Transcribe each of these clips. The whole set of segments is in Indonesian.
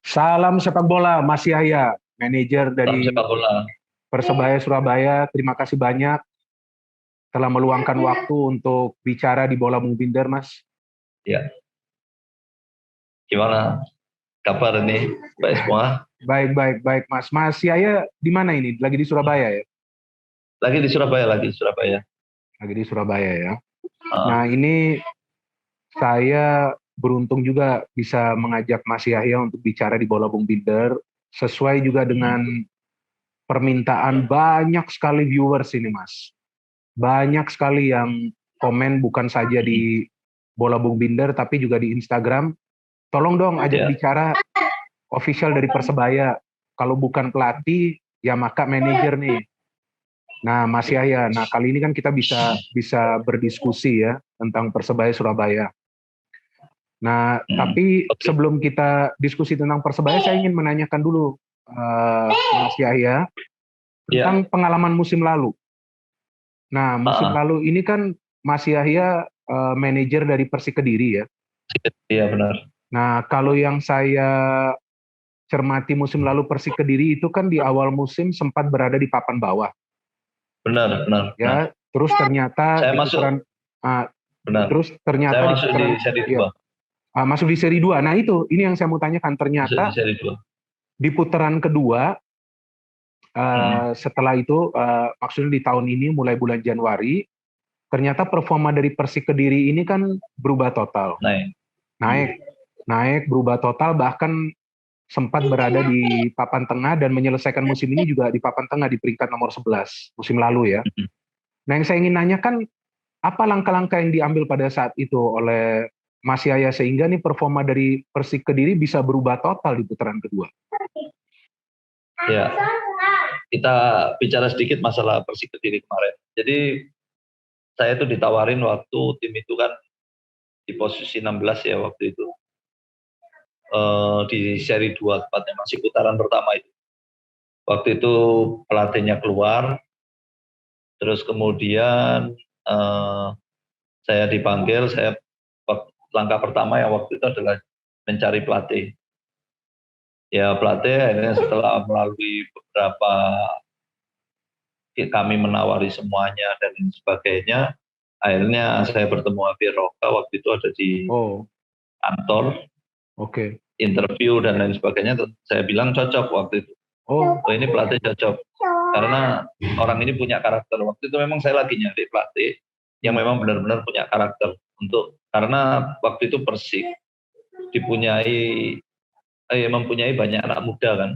Salam sepak bola, Mas Yahya, manajer Salam dari sepak bola. Persebaya Surabaya. Terima kasih banyak telah meluangkan waktu untuk bicara di Bola Bung Binder, Mas. Ya, gimana kabar ini, baik semua? Baik, baik, baik, Mas. Mas Yahya di mana ini? Lagi di Surabaya ya? Lagi di Surabaya. Lagi di Surabaya ya. Uh, Nah, ini saya beruntung juga bisa mengajak Mas Yahya untuk bicara di Bola Bung Binder, sesuai juga dengan permintaan banyak sekali viewers ini, Mas. Banyak sekali yang komen bukan saja di Bola Bung Binder tapi juga di Instagram. Tolong dong ajak ya, bicara official dari Persebaya. Kalau bukan pelatih ya maka manajer nih. Nah, Mas Yahya, nah kali ini kan kita bisa berdiskusi ya tentang Persebaya Surabaya. Nah, tapi oke. sebelum kita diskusi tentang Persebaya, saya ingin menanyakan dulu Mas Yahya Ya, tentang pengalaman musim lalu. Nah, musim uh, lalu ini kan Mas Yahya manajer dari Persik Kediri ya. iya benar, Nah, kalau yang saya cermati musim lalu Persik Kediri itu kan di awal musim sempat berada di papan bawah, benar. ya. Terus ternyata Saya di putaran, masuk, uh, benar. terus Saya ternyata di masuk di putaran, seri ya, 2. masuk di seri 2. Nah itu, ini yang saya mau tanyakan. Masuk di Ternyata seri 2. di putaran kedua, setelah itu, maksudnya di tahun ini mulai bulan Januari, ternyata performa dari Persik Kediri ini kan berubah total, Naik. naik, naik, berubah total, bahkan sempat berada di papan tengah dan menyelesaikan musim ini juga di papan tengah di peringkat nomor 11 musim lalu ya. Nah, yang saya ingin nanyakan, apa langkah-langkah yang diambil pada saat itu oleh Mas Yaya sehingga nih performa dari Persik Kediri bisa berubah total di putaran kedua? Ya, kita bicara sedikit masalah Persik Kediri kemarin. Jadi saya itu ditawarin waktu tim itu kan di posisi 16 ya waktu itu. Di seri 2 tepatnya masih putaran pertama itu. Waktu itu pelatihnya keluar, terus kemudian saya dipanggil. Langkah pertama yang waktu itu adalah mencari pelatih. Ya pelatih akhirnya setelah melalui beberapa, kami menawari semuanya dan sebagainya, akhirnya saya bertemu Abi Roka waktu itu ada di Oh, kantor, oke. interview dan lain sebagainya. Saya bilang cocok waktu itu. Oh, Oh ini pelatih cocok karena orang ini punya karakter. Waktu itu memang saya lagi nyari pelatih yang memang benar-benar punya karakter, karena waktu itu Persik mempunyai banyak anak muda kan.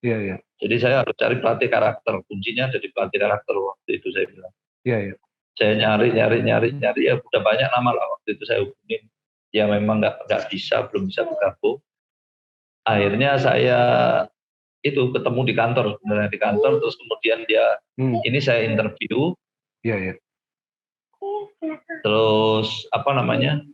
iya, iya, Jadi saya harus cari pelatih karakter. Kuncinya ada di pelatih karakter waktu itu saya bilang. iya, iya. Saya nyari ya udah banyak nama lah waktu itu saya hubungin. Ya memang belum bisa bergabung. Akhirnya saya itu ketemu di kantor, sebenarnya di kantor, terus kemudian ini saya interview, Iya, iya. terus apa namanya,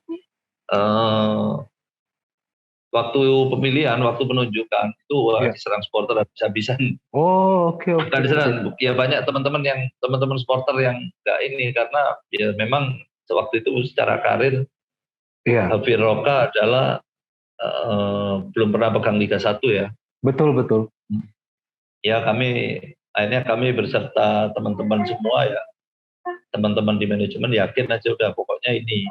waktu pemilihan, waktu penunjukan itu Iya. diserang supporter habis-habisan. Oh, oke, Bukan oke, oke. diserang, ya banyak teman-teman supporter yang nggak ini, karena ya memang waktu itu secara karir Iya, Habir Roka adalah belum pernah pegang Liga 1 ya. betul, betul. Ya akhirnya kami berserta teman-teman semua ya, teman-teman di manajemen yakin aja udah pokoknya ini.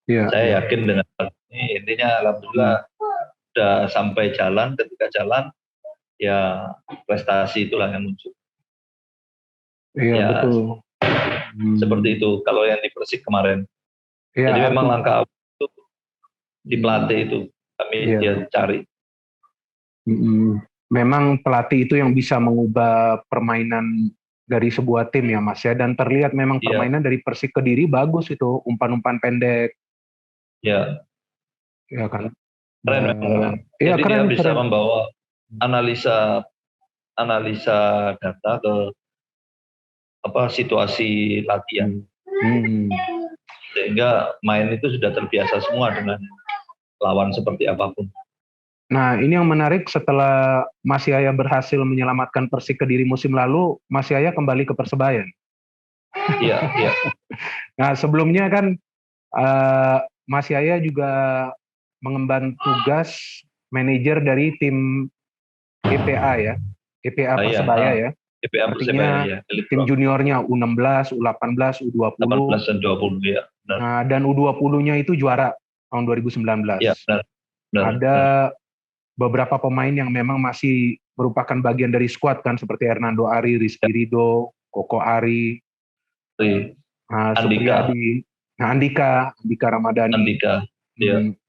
Iya, iya. Saya yakin dengan hal ini, intinya alhamdulillah udah sampai jalan, ketika jalan ya prestasi itulah yang muncul. Iya, Ya betul. seperti itu kalau yang di Persik kemarin. Iya, Jadi memang arti. langkah itu di pelatih itu dia Iya. cari. Memang pelatih itu yang bisa mengubah permainan dari sebuah tim ya Mas ya, dan terlihat memang Dia permainan dari Persik Kediri bagus itu, umpan-umpan pendek ya ya kan. keren memang keren. Iya, Jadi dia keren, bisa keren. membawa analisa analisa data ke situasi latihan, Hmm. Hmm. sehingga main itu sudah terbiasa semua dengan lawan seperti apapun. Nah, ini yang menarik, setelah Mas Yaya berhasil menyelamatkan Persik Kediri musim lalu, Mas Yaya kembali ke Persebaya. Iya, iya. Nah, sebelumnya kan Mas Yaya juga mengemban tugas manajer dari tim EPA ya, EPA Persebaya ya. EPA Persebaya ya. Tim juniornya U16, U18, U20. 18 dan 20 ya. Benar. Nah, dan U20-nya itu juara tahun 2019. Ya, benar. Ada beberapa pemain yang memang masih merupakan bagian dari skuad kan, seperti Hernando Ari, Rizky Ridho, Koko Ari, Supriyadi, Andika Ramadhani.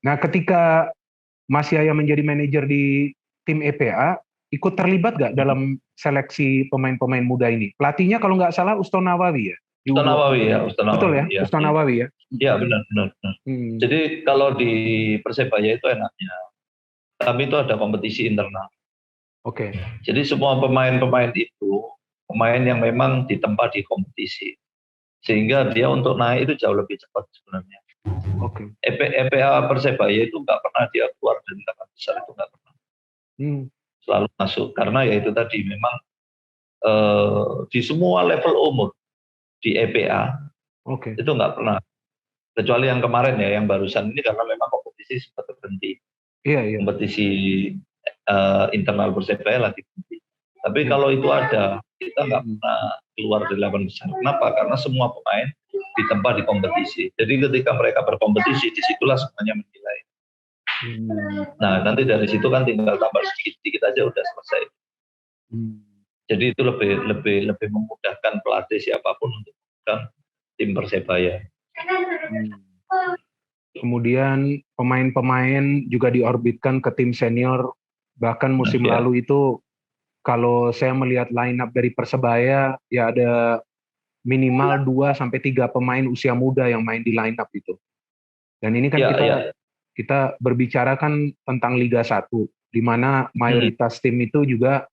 Nah, ketika Mas Yaya menjadi manajer di tim EPA, ikut terlibat nggak dalam seleksi pemain-pemain muda ini? Pelatihnya kalau nggak salah Usto Nawawi ya? Betul ya? Usto Nawawi ya? Iya, benar. Jadi kalau di Persebaya itu enaknya, kami itu ada kompetisi internal. Oke. Jadi semua pemain-pemain itu, pemain yang memang ditempa di kompetisi. Sehingga dia untuk naik itu jauh lebih cepat sebenarnya. Oke. EPA Persebaya itu nggak pernah dia keluar dari 8 besar, itu nggak pernah. Selalu masuk, karena ya itu tadi memang di semua level umur di EPA itu nggak pernah, kecuali yang kemarin ya, yang barusan ini karena memang kompetisi sempat berhenti. Kompetisi internal Persebaya lagi berhenti. Tapi kalau itu ada, kita nggak pernah keluar dari 8 besar. Kenapa? Karena semua pemain ditempa di kompetisi. Jadi ketika mereka berkompetisi, disitulah semuanya menilai. Nah, nanti dari situ kan tinggal tambah sedikit aja udah selesai. Jadi itu lebih memudahkan pelatih siapapun untuk memegang tim Persebaya. Kemudian pemain-pemain juga diorbitkan ke tim senior. Bahkan musim lalu itu kalau saya melihat line up dari Persebaya, ya ada minimal 2-3 pemain usia muda yang main di line up itu. Dan ini kan kita berbicara kan tentang Liga 1, di mana mayoritas tim itu juga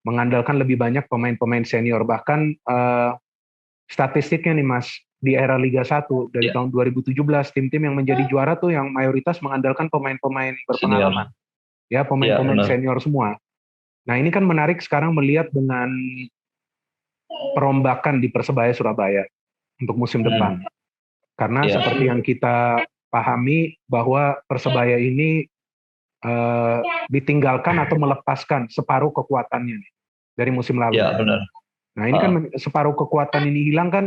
mengandalkan lebih banyak pemain-pemain senior. Bahkan statistiknya nih Mas, di era Liga 1 dari tahun 2017, tim-tim yang menjadi juara tuh yang mayoritas mengandalkan pemain-pemain berpengalaman. Ya, pemain-pemain senior semua. Nah, ini kan menarik sekarang melihat dengan perombakan di Persebaya Surabaya untuk musim depan. Karena seperti yang kita pahami bahwa Persebaya ini ditinggalkan atau melepaskan separuh kekuatannya dari musim lalu. Ya, benar. Nah, ini kan separuh kekuatan ini hilang kan,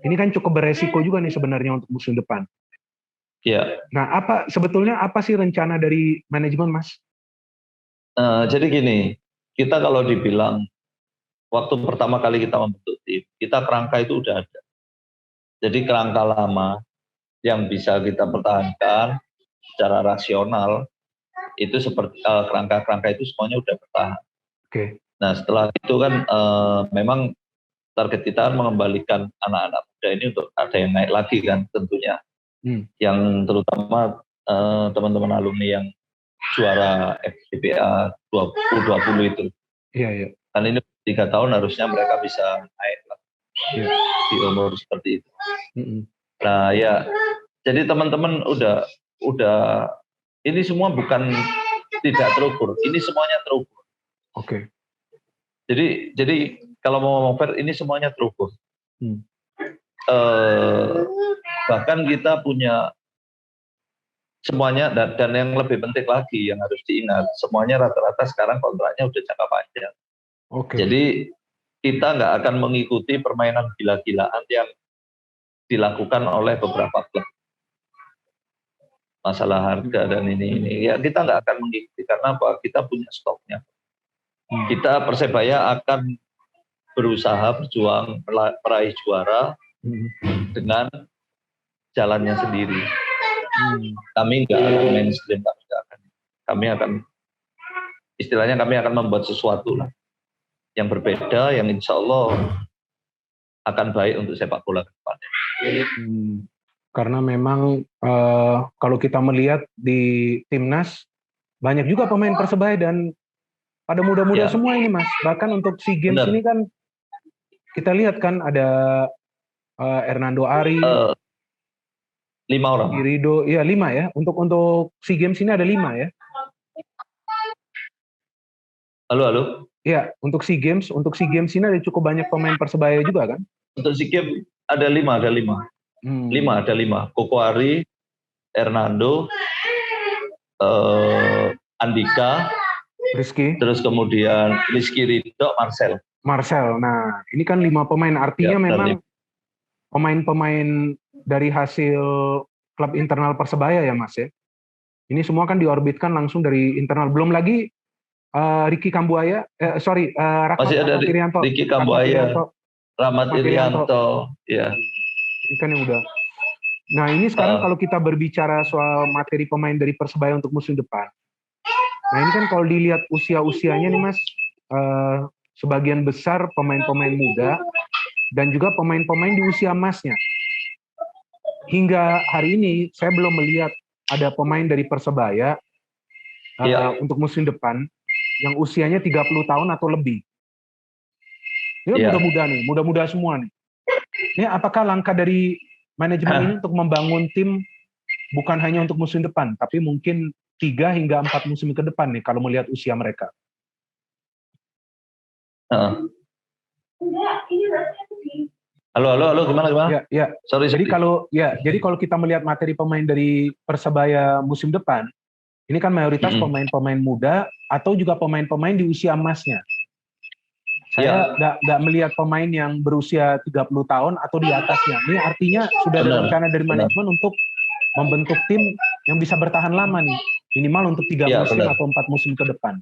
ini kan cukup beresiko juga nih sebenarnya untuk musim depan. Ya. Nah, sebetulnya apa sih rencana dari manajemen, Mas? Jadi gini, kita kalau dibilang waktu pertama kali kita membentuk tim, kita kerangka itu udah ada. Jadi kerangka lama yang bisa kita pertahankan secara rasional itu seperti kerangka-kerangka itu semuanya udah bertahan. Nah, setelah itu kan memang target kita kan mengembalikan anak-anak muda ini untuk ada yang naik lagi kan tentunya. Yang terutama teman-teman alumni yang juara FPA 2020 itu. Kan ini 3 tahun harusnya mereka bisa naik lah di umur seperti itu. Nah ya, jadi teman-teman udah ini semua bukan tidak terukur, ini semuanya terukur. Jadi kalau mau ngomong fair, ini semuanya terukur. Bahkan kita punya semuanya, dan yang lebih penting lagi yang harus diingat, semuanya rata-rata sekarang kontraknya udah jangka panjang. Jadi kita nggak akan mengikuti permainan gila-gilaan yang dilakukan oleh beberapa klub. Masalah harga dan ini ya kita nggak akan mengikuti, karena apa? Kita punya stoknya. Kita Persebaya akan berusaha berjuang meraih juara dengan jalannya sendiri. Kami nggak akan mainstream, kami akan istilahnya kami akan membuat sesuatu lah yang berbeda, yang insya Allah akan baik untuk sepak bola ke depannya. Karena memang kalau kita melihat di timnas banyak juga pemain Persebaya dan pada muda-muda semua ini Mas. Bahkan untuk SEA Games ini kan kita lihat kan ada Hernando Ari, 5 orang. Irido, ya 5 ya. Untuk SEA Games ini ada 5 ya. Halo. Ya, untuk SEA Games ini ada cukup banyak pemain Persebaya juga kan? Untuk SEA Games ada 5. Ada 5. Koko Ari, Hernando, Andika, Rizky, terus kemudian Rizky Ridho, Marcel. Marcel. Nah, ini kan 5 pemain. Artinya Ya, memang pemain-pemain dari hasil klub internal Persebaya ya Mas ya. Ini semua kan diorbitkan langsung dari internal. Belum lagi Ricky Kambuaya, Masih ada Rahmat Irianto. Ricky Kambuaya, Rahmat Irianto. Irianto. Ya. Ini kan yang udah. Nah ini sekarang kalau kita berbicara soal materi pemain dari Persebaya untuk musim depan. Nah ini kan kalau dilihat usia-usianya nih Mas, sebagian besar pemain-pemain muda dan juga pemain-pemain di usia emasnya. Hingga hari ini saya belum melihat ada pemain dari Persebaya untuk musim depan yang usianya 30 tahun atau lebih. Ini muda-muda semua nih. Ini apakah langkah dari manajemen ini untuk membangun tim bukan hanya untuk musim depan, tapi mungkin 3 hingga 4 musim ke depan nih kalau melihat usia mereka? Halo, gimana? Ya. Sorry. Jadi kalau kita melihat materi pemain dari Persebaya musim depan, ini kan mayoritas pemain-pemain muda atau juga pemain-pemain di usia emasnya. Saya nggak melihat pemain yang berusia 30 tahun atau di atasnya. Ini artinya sudah ada rencana dari manajemen untuk membentuk tim yang bisa bertahan lama nih, minimal untuk 3 musim atau 4 musim ke depan.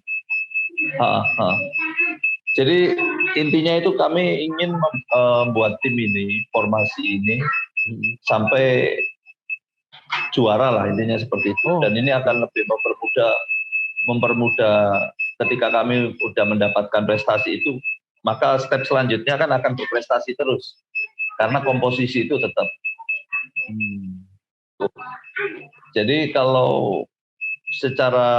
Jadi intinya itu kami ingin membuat tim ini, formasi ini sampai juara lah, intinya seperti itu. Dan ini akan lebih mempermudah ketika kami sudah mendapatkan prestasi itu, maka step selanjutnya kan akan berprestasi terus karena komposisi itu tetap. Jadi kalau secara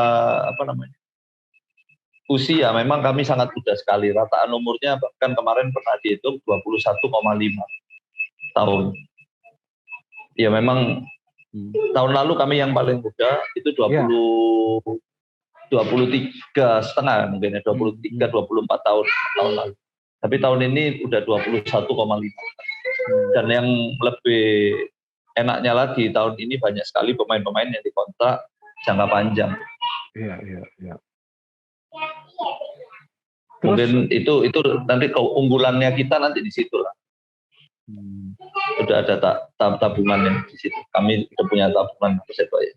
usia memang kami sangat muda sekali. Rataan umurnya bahkan kemarin pernah dihitung 21,5 tahun. Ya memang tahun lalu kami yang paling muda itu 23,5 mungkin ya, 24 tahun lalu. Tapi tahun ini udah 21,5. Dan yang lebih enaknya lagi tahun ini banyak sekali pemain-pemain yang dikontrak jangka panjang. Iya. Mungkin itu nanti keunggulannya kita nanti di situ lah. Sudah ada tabungannya di situ. Kami sudah punya tabungan Persebaya.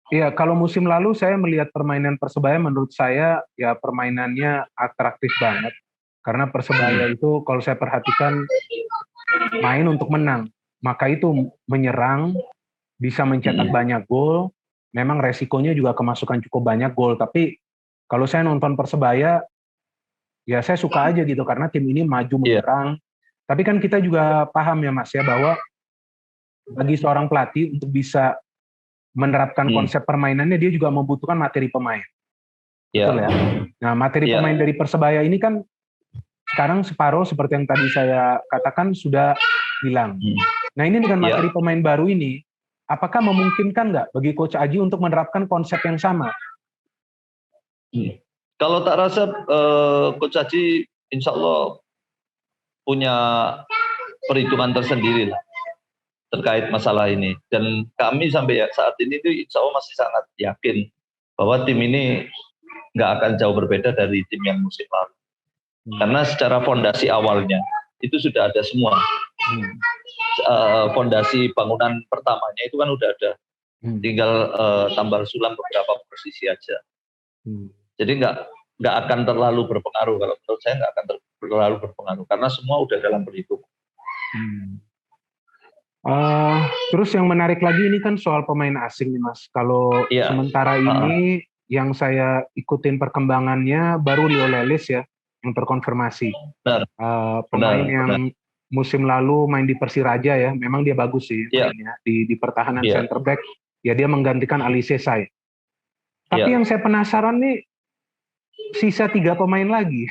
Iya, kalau musim lalu saya melihat permainan Persebaya, menurut saya ya permainannya atraktif banget. Karena Persebaya itu kalau saya perhatikan main untuk menang. Maka itu menyerang, bisa mencetak banyak gol. Memang resikonya juga kemasukan cukup banyak gol. Tapi kalau saya nonton Persebaya, ya saya suka aja gitu. Karena tim ini maju menyerang. Tapi kan kita juga paham ya Mas ya, bahwa bagi seorang pelatih untuk bisa menerapkan konsep permainannya, dia juga membutuhkan materi pemain. Betul ya? Nah, materi pemain dari Persebaya ini kan sekarang separuh seperti yang tadi saya katakan sudah hilang. Nah, ini dengan materi pemain baru ini, apakah memungkinkan nggak bagi Coach Aji untuk menerapkan konsep yang sama? Kalau tak rasa Coach Aji insya Allah punya perhitungan tersendiri lah terkait masalah ini. Dan kami sampai saat ini tuh insya Allah masih sangat yakin bahwa tim ini nggak akan jauh berbeda dari tim yang musim lalu. Karena secara fondasi awalnya itu sudah ada semua. Fondasi bangunan pertamanya itu kan udah ada. Tinggal tambal sulam beberapa posisi aja. Jadi nggak akan terlalu berpengaruh. Kalau menurut saya nggak akan terlalu berpengaruh karena semua udah dalam perhitungan. Terus yang menarik lagi ini kan soal pemain asing nih Mas. Kalau sementara ini yang saya ikutin perkembangannya baru Leo Lelis ya yang terkonfirmasi. Pemain yang musim lalu main di Persiraja ya, memang dia bagus sih mainnya di pertahanan center back. Ya dia menggantikan Ali Sesai. Tapi yang saya penasaran nih sisa 3 pemain lagi.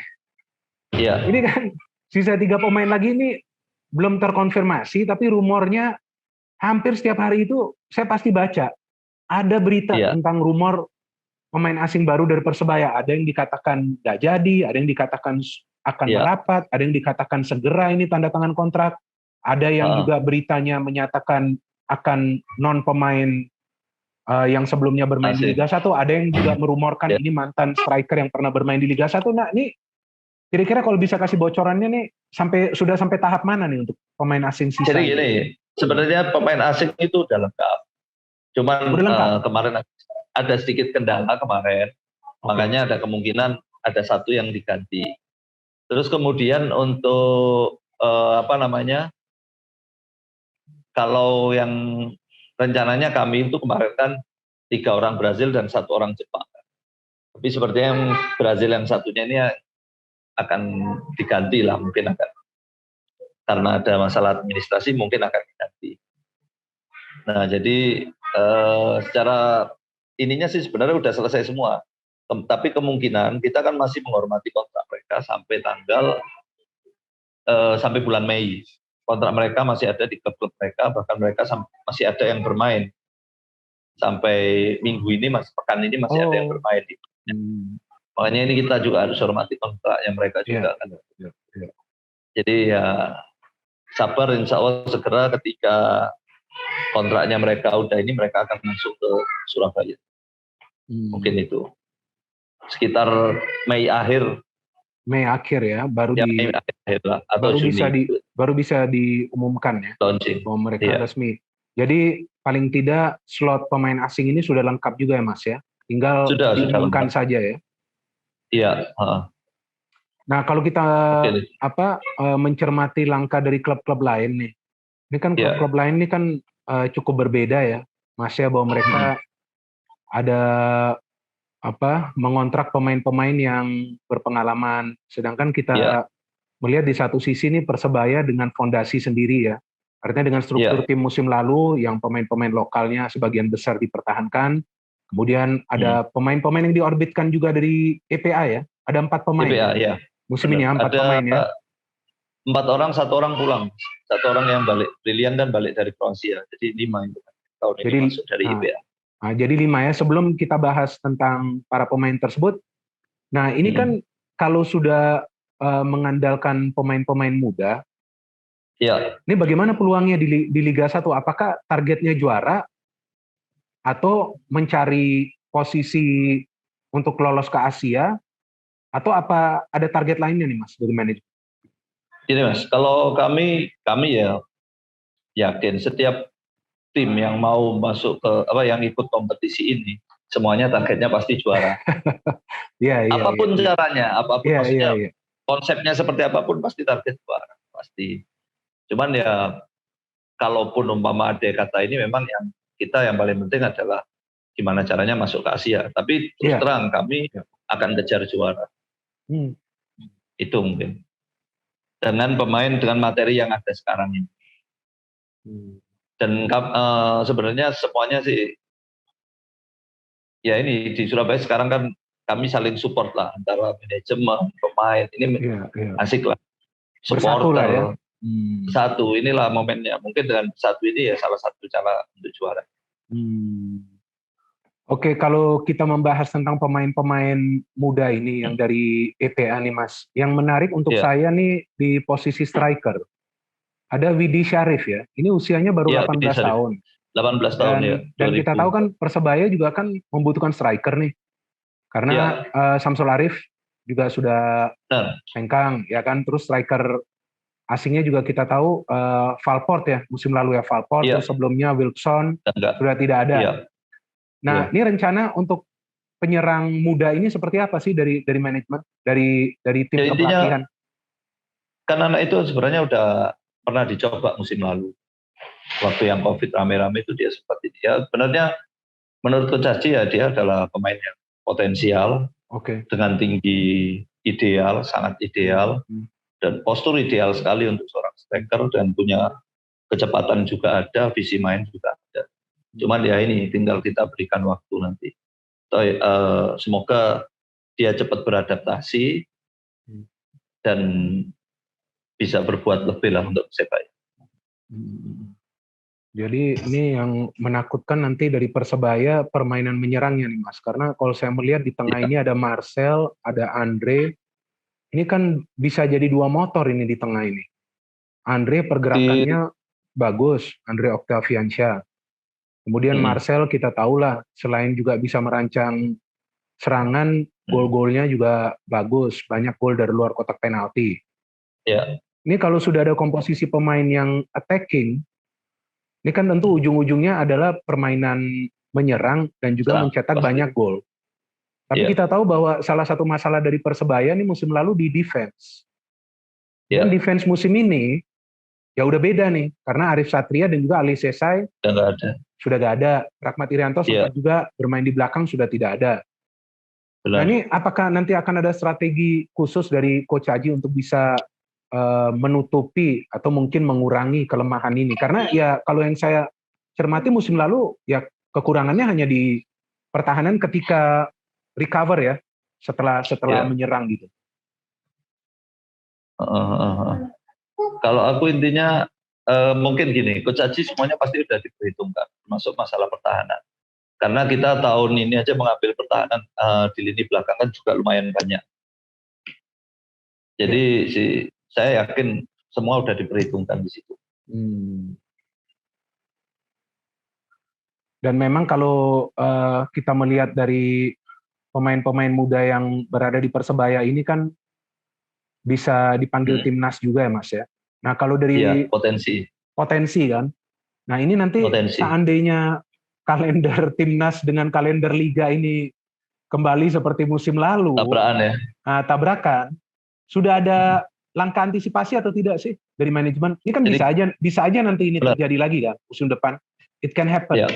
Ini kan sisa 3 pemain lagi ini belum terkonfirmasi, tapi rumornya hampir setiap hari itu saya pasti baca. Ada berita tentang rumor pemain asing baru dari Persebaya. Ada yang dikatakan nggak jadi, ada yang dikatakan akan merapat, ada yang dikatakan segera ini tanda tangan kontrak. Ada yang juga beritanya menyatakan akan non pemain yang sebelumnya bermain di Asik. Liga 1, ada yang juga merumorkan Ya. ini mantan striker yang pernah bermain di Liga 1. Nah, ini kira-kira kalau bisa kasih bocorannya nih, sudah sampai tahap mana nih untuk pemain asing sisa Jadi ini? gini, sebenarnya pemain asing itu udah lengkap. Cuman Udah lengkap? kemarin ada sedikit kendala kemarin, makanya ada kemungkinan ada satu yang diganti. Terus kemudian untuk apa namanya, kalau yang rencananya kami itu kemarin kan 3 orang Brazil dan 1 orang Jepang. Tapi sepertinya yang Brazil yang satunya ini akan diganti lah, mungkin akan karena ada masalah administrasi mungkin akan diganti. Nah jadi secara ininya sih sebenarnya udah selesai semua. Tapi kemungkinan kita kan masih menghormati kontrak mereka sampai sampai bulan Mei. Kontrak mereka masih ada di klub-klub mereka, bahkan mereka masih ada yang bermain. Sampai minggu ini, pekan ini masih ada yang bermain. Makanya ini kita juga harus hormati kontraknya mereka juga. Kan. Jadi ya sabar, insya Allah segera ketika kontraknya mereka udah ini, mereka akan masuk ke Surabaya. Mungkin itu. Sekitar Mei akhir ya, baru Mei akhir lah, atau baru bisa diumumkan ya, launching bahwa mereka resmi. Jadi paling tidak slot pemain asing ini sudah lengkap juga ya Mas ya, tinggal diumumkan saja ya. Iya. Nah kalau kita mencermati langkah dari klub-klub lain nih, ini kan klub-klub lain ini kan cukup berbeda ya, Mas ya, bahwa mereka ada mengontrak pemain-pemain yang berpengalaman, sedangkan kita melihat di satu sisi ini Persebaya dengan fondasi sendiri ya, artinya dengan struktur tim musim lalu yang pemain-pemain lokalnya sebagian besar dipertahankan, kemudian ada pemain-pemain yang diorbitkan juga dari EPA ya, ada 4 pemain EPA, musim ini ya, 4 pemain ya. 4 orang, 1 orang pulang, 1 orang yang balik, Brilian dan balik dari Kroasia, jadi 5 itu tahun ini masuk dari EPA. Nah, jadi 5 ya. Sebelum kita bahas tentang para pemain tersebut, nah ini kan kalau sudah mengandalkan pemain-pemain muda, ini bagaimana peluangnya di Liga 1? Apakah targetnya juara atau mencari posisi untuk lolos ke Asia, atau apa ada target lainnya nih Mas dari manajemen? Gini Mas, kalau kami ya yakin setiap tim yang mau masuk ke yang ikut kompetisi ini semuanya targetnya pasti juara. Apapun caranya, apapun maksudnya konsepnya seperti apapun pasti target juara pasti. Cuman ya kalaupun umpama ada kata ini memang yang paling penting adalah gimana caranya masuk ke Asia. Tapi terus terang kami akan kejar juara. Itu mungkin dengan pemain dengan materi yang ada sekarang ini. Dan sebenarnya semuanya sih, ya ini di Surabaya sekarang kan kami saling support lah antara manajemen, pemain, ini asik lah. Bersatu lah ya. Satu, inilah momennya. Mungkin dengan satu ini ya salah satu cara untuk juara. Oke, kalau kita membahas tentang pemain-pemain muda ini yang dari EPA nih Mas, yang menarik untuk saya nih di posisi striker. Ada Widi Syarif ya, ini usianya baru 18 tahun. 18 tahun ya. Dan kita tahu kan Persebaya juga kan membutuhkan striker nih. Karena Samsul Arif juga sudah hengkang ya kan, terus striker asingnya juga kita tahu Valport ya, musim lalu ya Valport, terus sebelumnya Wilson sudah tidak ada. Nah, ini rencana untuk penyerang muda ini seperti apa sih dari manajemen, dari tim kepelatihan? Kan anak itu sebenarnya udah pernah dicoba musim lalu. Waktu yang COVID rame-rame itu dia seperti sebenarnya menurut Coach Haji ya dia adalah pemain yang potensial, dengan tinggi ideal, sangat ideal, dan postur ideal sekali untuk seorang striker, dan punya kecepatan juga ada, visi main juga ada. Cuman ya ini tinggal kita berikan waktu nanti. Semoga dia cepat beradaptasi dan bisa berbuat lebih lah untuk Persebaya. Jadi ini yang menakutkan nanti dari Persebaya permainan menyerangnya nih Mas, karena kalau saya melihat di tengah ini ada Marcel, ada Andre, ini kan bisa jadi 2 motor ini di tengah ini. Andre pergerakannya bagus, Andre Octaviansyah. Kemudian Marcel kita tahulah selain juga bisa merancang serangan, gol-golnya juga bagus, banyak gol dari luar kotak penalti. Ya. Ini kalau sudah ada komposisi pemain yang attacking, ini kan tentu ujung-ujungnya adalah permainan menyerang dan juga mencetak banyak gol. Tapi kita tahu bahwa salah satu masalah dari Persebaya ini musim lalu di defense. Dan defense musim ini ya udah beda nih, karena Arif Satria dan juga Ali Sesai sudah gak ada. Rahmat Irianto sempat juga bermain di belakang, sudah tidak ada. Nah ini apakah nanti akan ada strategi khusus dari Coach Aji untuk bisa menutupi atau mungkin mengurangi kelemahan ini? Karena ya kalau yang saya cermati musim lalu ya kekurangannya hanya di pertahanan ketika recover ya, setelah menyerang gitu. Kalau aku intinya mungkin gini, Coach Aji semuanya pasti sudah diperhitungkan, termasuk masalah pertahanan. Karena kita tahun ini aja mengambil pertahanan di lini belakang kan juga lumayan banyak. Jadi saya yakin semua sudah diperhitungkan di situ. Dan memang kalau kita melihat dari pemain-pemain muda yang berada di Persebaya ini kan bisa dipanggil timnas juga ya Mas ya. Nah kalau dari potensi kan, nah ini nanti seandainya kalender timnas dengan kalender liga ini kembali seperti musim lalu, tabrakan, sudah ada langkah antisipasi atau tidak sih dari manajemen? Ini kan bisa aja nanti ini terjadi lagi kan musim depan, it can happen.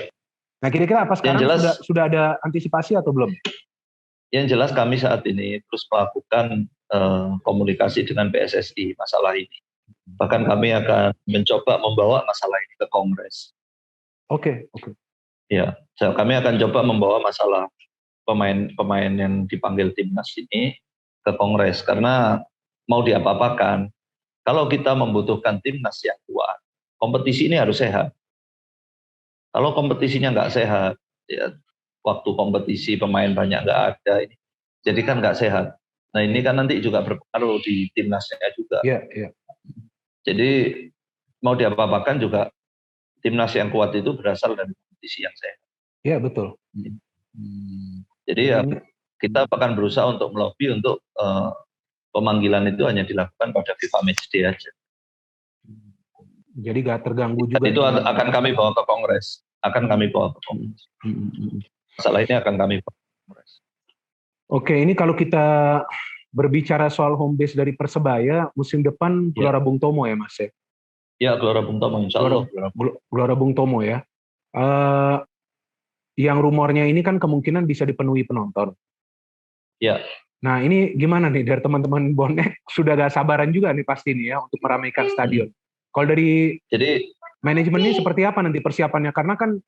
Nah kira-kira apa sekarang sudah ada antisipasi atau belum? Yang jelas kami saat ini terus melakukan komunikasi dengan PSSI masalah ini. Bahkan kami akan mencoba membawa masalah ini ke Kongres. Oke. Ya, kami akan coba membawa masalah pemain yang dipanggil timnas ini ke Kongres, karena mau diapa-apakan, kalau kita membutuhkan timnas yang kuat, kompetisi ini harus sehat. Kalau kompetisinya nggak sehat, ya, waktu kompetisi pemain banyak nggak ada, ini jadi kan nggak sehat. Nah ini kan nanti juga berpengaruh di timnasnya juga. Jadi mau diapa-apakan juga timnas yang kuat itu berasal dari kompetisi yang sehat. Iya betul. Jadi ya kita akan berusaha untuk melobi untuk pemanggilan itu hanya dilakukan pada FIFA Matchday aja. Jadi nggak terganggu juga. Dan itu akan kami bawa ke Kongres. Masalah ini akan kami bawa ke Kongres. Oke, ini kalau kita berbicara soal home base dari Persebaya, musim depan Gelora Bung Tomo ya Mas ya? Ya, Gelora Bung Tomo, insya Allah. Gelora Bung Tomo ya. Yang rumornya ini kan kemungkinan bisa dipenuhi penonton. Ya. Nah ini gimana nih dari teman-teman bonek, sudah gak sabaran juga nih pasti nih ya untuk meramaikan stadion. Kalau dari manajemen ini seperti apa nanti persiapannya? Karena kan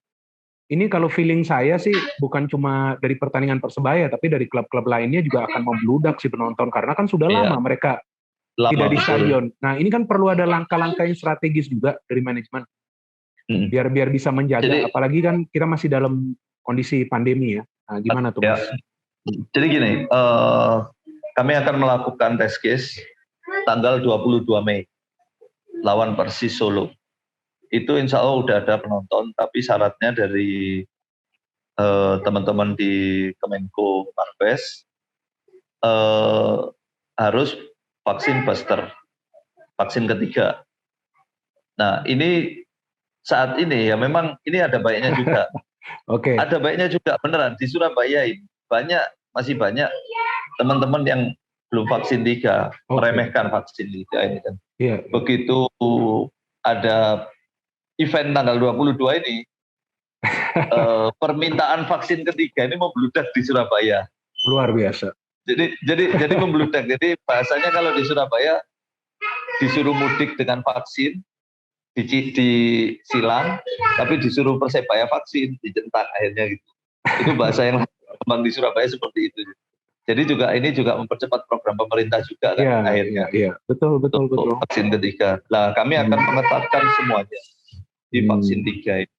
ini kalau feeling saya sih bukan cuma dari pertandingan Persebaya, tapi dari klub-klub lainnya juga akan membludak si penonton. Karena kan sudah lama mereka tidak di stadion. Nah ini kan perlu ada langkah-langkah yang strategis juga dari manajemen. Biar bisa menjaga, apalagi kan kita masih dalam kondisi pandemi ya. Nah gimana tuh Mas? Jadi gini, kami akan melakukan test case tanggal 22 Mei lawan Persis Solo. Itu insya Allah udah ada penonton, tapi syaratnya dari teman-teman di Kemenko Marves harus vaksin booster, vaksin ketiga. Nah ini saat ini ya memang ini ada baiknya juga. Ada baiknya juga beneran di Surabaya ini masih banyak teman-teman yang belum vaksin 3, meremehkan vaksin 3 ini kan. Begitu ada event tanggal 22 ini, permintaan vaksin ketiga ini membludak di Surabaya. Luar biasa. Jadi membludak. Jadi bahasanya kalau di Surabaya disuruh mudik dengan vaksin, disilang, tapi disuruh Persebaya vaksin, dicentak akhirnya gitu. Itu bahasa yang kembang di Surabaya seperti itu. Jadi ini juga mempercepat program pemerintah juga kan akhirnya. Iya, betul. Vaksin ketiga. Nah, kami akan mengetatkan semuanya di vaksin 3 ini.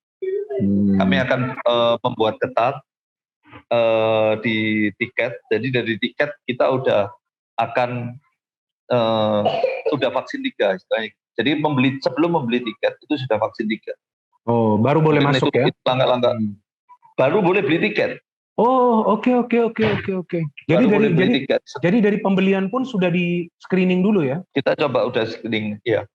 Kami akan membuat ketat di tiket. Jadi dari tiket kita udah akan sudah vaksin 3. Jadi sebelum membeli tiket itu sudah vaksin 3. Oh, baru boleh Mungkin masuk ya? itu langkah-langkah. Baru boleh beli tiket. Oh, oke. Baru boleh beli tiket. Jadi dari pembelian pun sudah di screening dulu ya? Kita coba udah screening, ya.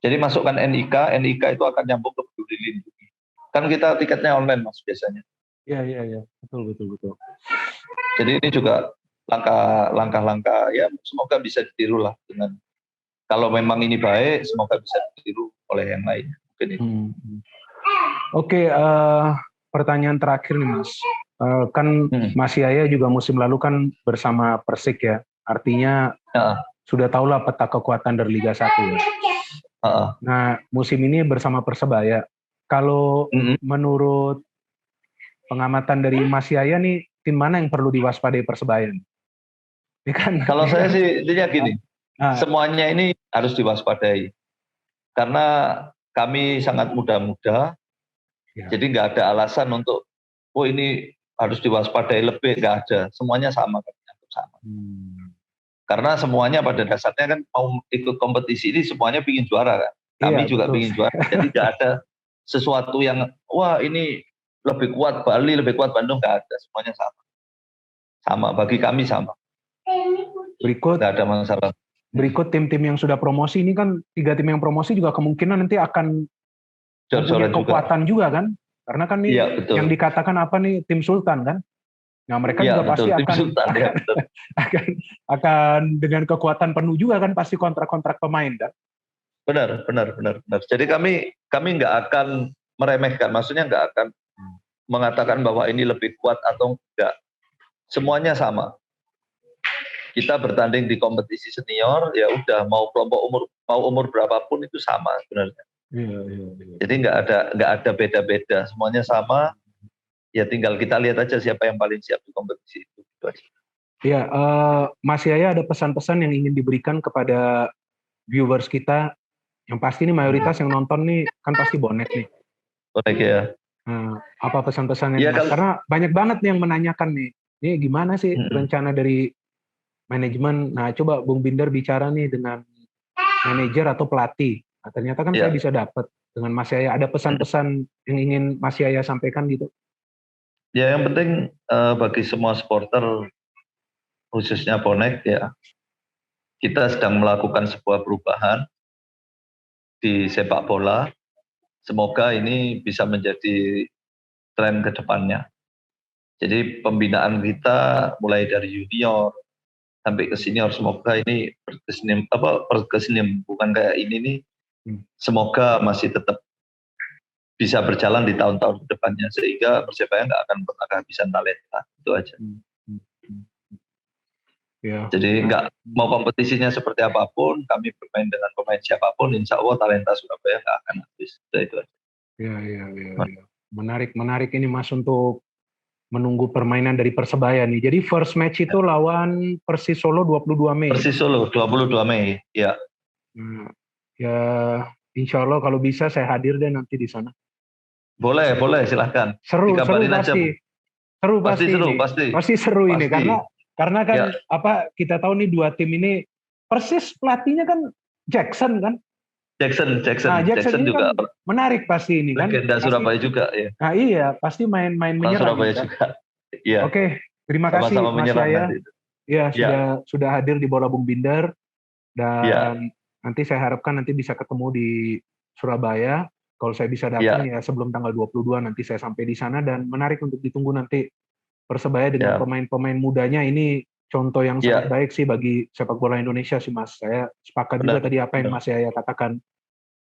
Jadi masukkan NIK itu akan nyambung ke Peduli Lindungi. Kan kita tiketnya online Mas biasanya. Iya. Betul. Jadi ini juga langkah-langkah ya semoga bisa ditiru lah dengan kalau memang ini baik semoga bisa ditiru oleh yang lain. Mungkin itu. Oke, pertanyaan terakhir nih Mas. Kan Mas Yaya juga musim lalu kan bersama Persik ya. Artinya sudah tahulah peta kekuatan dari Liga 1 ya. Nah, musim ini bersama Persebaya. Kalau menurut pengamatan dari Mas Yaya nih, tim mana yang perlu diwaspadai Persebaya? Kalau saya sih intinya gini, semuanya ini harus diwaspadai. Karena kami sangat muda-muda, jadi nggak ada alasan untuk, ini harus diwaspadai lebih, nggak ada. Semuanya sama. Karena semuanya pada dasarnya kan mau ikut kompetisi ini semuanya ingin juara kan. Kami juga ingin juara. Jadi nggak ada sesuatu yang, wah ini lebih kuat Bali, lebih kuat Bandung, nggak ada. Semuanya sama. Sama, bagi kami sama. Berikut, nggak ada masalah. Berikut tim-tim yang sudah promosi ini kan 3 tim yang promosi juga kemungkinan nanti akan punya kekuatan juga kan? Karena kan nih yang dikatakan apa nih tim Sultan kan? Nah mereka juga pasti akan dengan kekuatan penuh juga kan pasti kontrak-kontrak pemain kan? Benar. Jadi kami nggak akan meremehkan, maksudnya nggak akan mengatakan bahwa ini lebih kuat atau enggak. Semuanya sama. Kita bertanding di kompetisi senior, ya udah mau kelompok umur berapapun itu sama sebenarnya. Iya. Jadi nggak ada beda-beda, semuanya sama. Ya tinggal kita lihat aja siapa yang paling siap di kompetisi itu. Iya, Mas Yaya ada pesan-pesan yang ingin diberikan kepada viewers kita, yang pasti nih mayoritas yang nonton nih kan pasti bonek nih. Bonek ya. Apa pesan-pesannya? Ya, karena banyak banget nih yang menanyakan nih, ini gimana sih rencana dari manajemen? Nah, coba Bung Binder bicara nih dengan manajer atau pelatih. Nah, ternyata kan saya bisa dapat dengan Mas Yaya. Ada pesan-pesan yang ingin Mas Yaya sampaikan gitu? Ya, yang penting bagi semua supporter, khususnya bonek ya, kita sedang melakukan sebuah perubahan di sepak bola. Semoga ini bisa menjadi tren ke depannya. Jadi pembinaan kita mulai dari junior sampai ke senior, semoga ini berkesenian bukan kayak ini nih. Semoga masih tetap bisa berjalan di tahun-tahun ke depannya sehingga Persebaya nggak akan pernah kehabisan talenta. Itu aja. Ya. Jadi nggak mau kompetisinya seperti apapun, kami bermain dengan pemain siapapun, insya Allah talenta Surabaya nggak akan habis. Itu aja. Ya. Menarik ini Mas untuk menunggu permainan dari Persebaya nih. Jadi first match itu lawan Persis Solo 22 Mei. Persis Solo 22 Mei, ya. Ya, insya Allah kalau bisa saya hadir deh nanti di sana. Boleh, silahkan. Seru pasti seru ini karena kan kita tahu nih 2 tim ini Persis pelatihnya kan Jackson kan. Jackson juga kan menarik pasti ini kan. Legenda Surabaya juga ya. Nah iya, pasti main menyerang. Surabaya juga. Iya. Oke, terima kasih Mas Yaya. Ya, sudah hadir di Bola Bung Binder dan nanti saya harapkan nanti bisa ketemu di Surabaya. Kalau saya bisa datang ya sebelum tanggal 22 nanti saya sampai di sana dan menarik untuk ditunggu nanti Persebaya dengan pemain-pemain mudanya ini contoh yang sangat baik sih bagi sepak bola Indonesia sih Mas. Saya sepakat juga tadi apa yang Mas Yaya katakan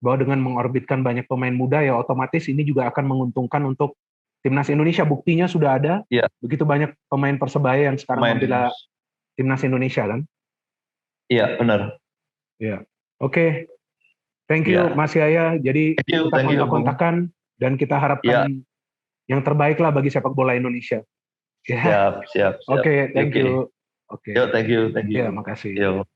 bahwa dengan mengorbitkan banyak pemain muda ya otomatis ini juga akan menguntungkan untuk timnas Indonesia. Buktinya sudah ada begitu banyak pemain Persebaya yang sekarang membela timnas Indonesia kan? Iya benar. Ya, oke. Thank you Mas Yaya. Jadi kita kontak-kontakan dan kita harapkan yang terbaik lah bagi sepak bola Indonesia. Siap. Oke, thank you. Thank you. Ya, makasih. Yo.